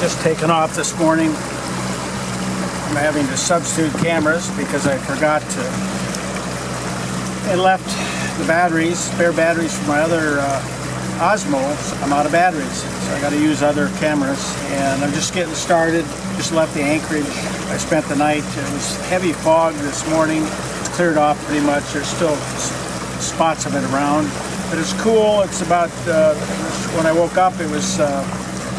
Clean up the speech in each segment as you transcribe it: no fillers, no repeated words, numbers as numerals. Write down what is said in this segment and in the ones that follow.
just taken off this morning. I'm having to substitute cameras because I forgot to and left the batteries, spare batteries for my other Osmo. I'm out of batteries, so I got to use other cameras, and I'm just getting started. Just left the anchorage. I spent the night. It was heavy fog this morning. It's cleared off pretty much. There's still spots of it around, but it's cool. It's about when I woke up, it was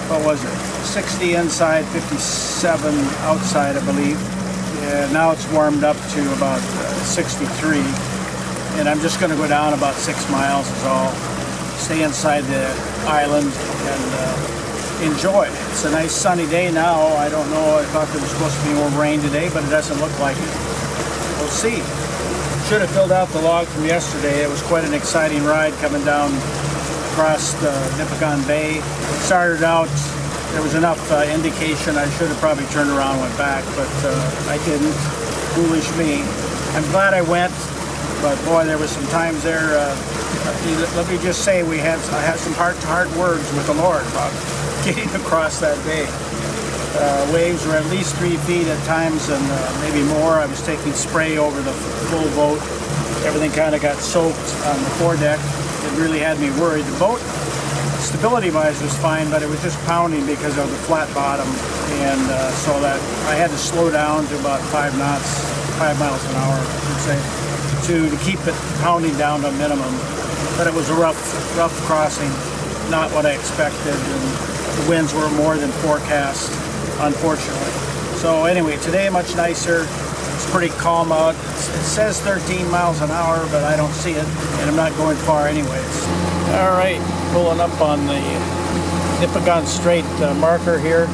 what was it? 60 inside, 57 outside, I believe. Yeah, now it's warmed up to about 63, and I'm just going to go down about 6 miles is all. Stay inside the island and enjoy. It's a nice sunny day now. I don't know, I thought there was supposed to be more rain today, but it doesn't look like it. We'll see. Should have filled out the log from yesterday. It was quite an exciting ride coming down across the Nipigon Bay. It started out, there was enough indication. I should have probably turned around and went back, but I didn't. Foolish me. I'm glad I went, but boy, there was some times there. Let me just say, I had some heart-to-heart words with the Lord about getting across that bay. Waves were at least 3 feet at times, and maybe more. I was taking spray over the full boat. Everything kind of got soaked on the foredeck. It really had me worried. The boat, stability-wise, was fine, but it was just pounding because of the flat bottom, and so that I had to slow down to about 5 knots, 5 miles an hour, I should say, to keep it pounding down to a minimum. But it was a rough crossing, not what I expected, and the winds were more than forecast, unfortunately. So anyway, today much nicer. It's pretty calm out. It says 13 miles an hour, but I don't see it, and I'm not going far anyways. All right, pulling up on the Nipigon Strait marker here,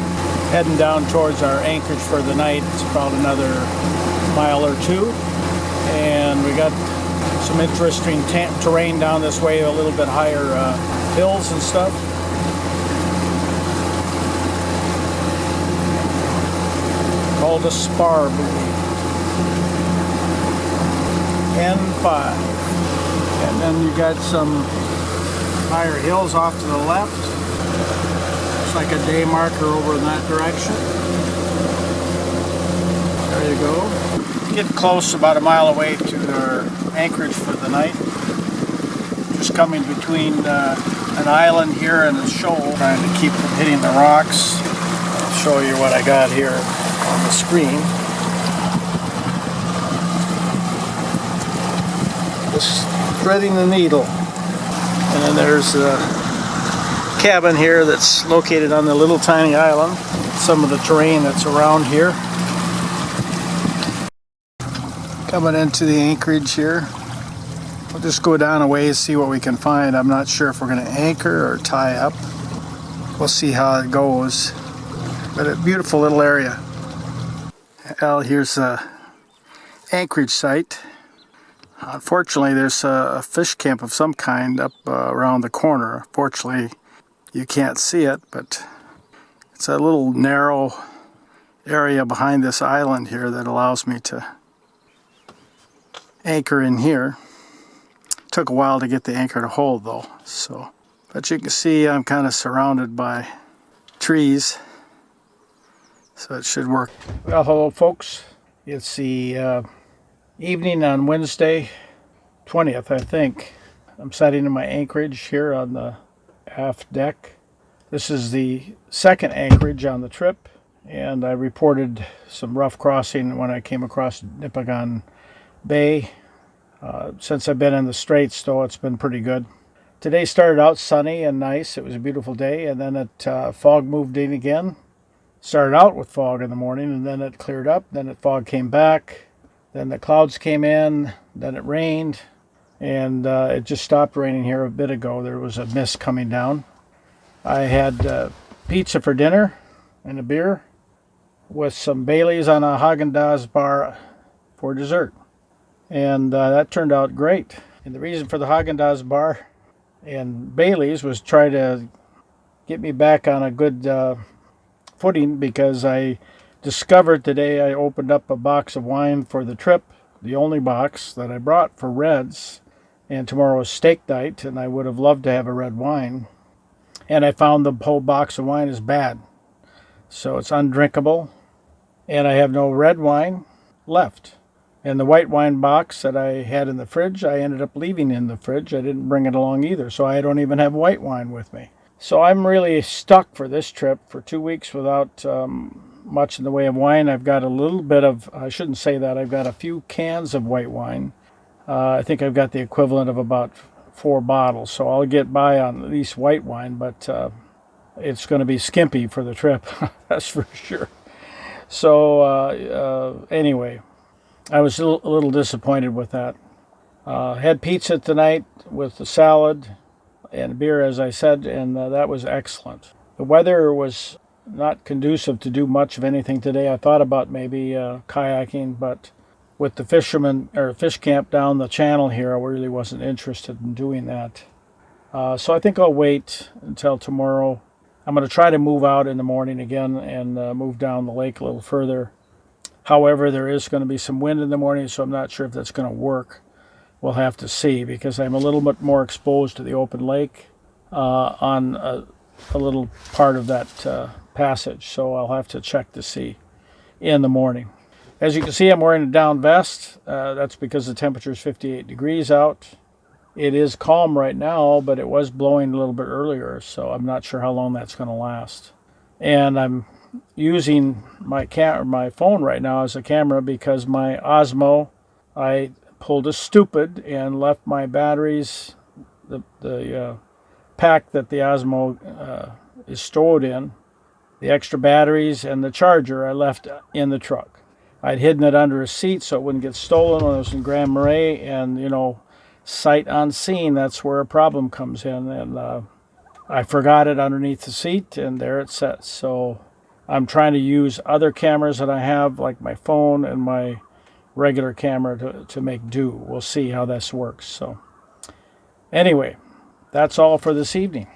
heading down towards our anchorage for the night. It's about another mile or two, and we got some interesting terrain down this way, a little bit higher hills and stuff. Called a spar buoy. N5. And then you got some higher hills off to the left. Looks like a day marker over in that direction. There you go. Get close, about a mile away to our anchorage for the night. Just coming between an island here and a shoal, trying to keep from hitting the rocks. I'll show you what I got here on the screen. Just threading the needle. And then there's a cabin here that's located on the little tiny island. Some of the terrain that's around here. Coming into the anchorage here. We'll just go down a ways, see what we can find. I'm not sure if we're going to anchor or tie up. We'll see how it goes. But a beautiful little area. Well, here's a anchorage site. Unfortunately, there's a fish camp of some kind up around the corner. Fortunately, you can't see it, but it's a little narrow area behind this island here that allows me to anchor in here. Took a while to get the anchor to hold though, so but you can see I'm kind of surrounded by trees, so it should work. Well, hello folks, it's the evening on Wednesday 20th, I think. I'm sitting in my anchorage here on the aft deck. This is the second anchorage on the trip, and I reported some rough crossing when I came across Nipigon Bay. Since I've been in the Straits, though, it's been pretty good. Today started out sunny and nice. It was a beautiful day, and then fog moved in again. Started out with fog in the morning, and then it cleared up. Then the fog came back. Then the clouds came in. Then it rained, and it just stopped raining here a bit ago. There was a mist coming down. I had pizza for dinner and a beer with some Baileys on a Haagen-Dazs bar for dessert. And that turned out great. And the reason for the Haagen-Dazs bar and Baileys was try to get me back on a good footing, because I discovered today I opened up a box of wine for the trip, the only box that I brought for reds, and tomorrow is steak night, and I would have loved to have a red wine. And I found the whole box of wine is bad. so it's undrinkable. And I have no red wine left. And the white wine box that I had in the fridge, I ended up leaving in the fridge. I didn't bring it along either, so I don't even have white wine with me. So I'm really stuck for this trip for 2 weeks without much in the way of wine. I've got a little bit of, I shouldn't say that, I've got a few cans of white wine. I think I've got the equivalent of about 4 bottles, so I'll get by on at least white wine, but it's going to be skimpy for the trip, that's for sure. So anyway, I was a little disappointed with that. Had pizza tonight with the salad and beer, as I said, and that was excellent. The weather was not conducive to do much of anything today. I thought about maybe kayaking, but with the fishermen or fish camp down the channel here, I really wasn't interested in doing that. So I think I'll wait until tomorrow. I'm going to try to move out in the morning again and move down the lake a little further. However, there is going to be some wind in the morning, so I'm not sure if that's going to work. We'll have to see, because I'm a little bit more exposed to the open lake on a little part of that passage, so I'll have to check to see in the morning. As you can see, I'm wearing a down vest. That's because the temperature is 58 degrees out. It is calm right now, but it was blowing a little bit earlier, so I'm not sure how long that's going to last. And I'm using my phone right now as a camera because my Osmo, I pulled a stupid and left my batteries, the pack that the Osmo is stored in, the extra batteries and the charger I left in the truck. I'd hidden it under a seat so it wouldn't get stolen when I was in Grand Marais, and sight unseen, that's where a problem comes in. And I forgot it underneath the seat, and there it sits. So I'm trying to use other cameras that I have, like my phone and my regular camera, to make do. We'll see how this works. So anyway, that's all for this evening.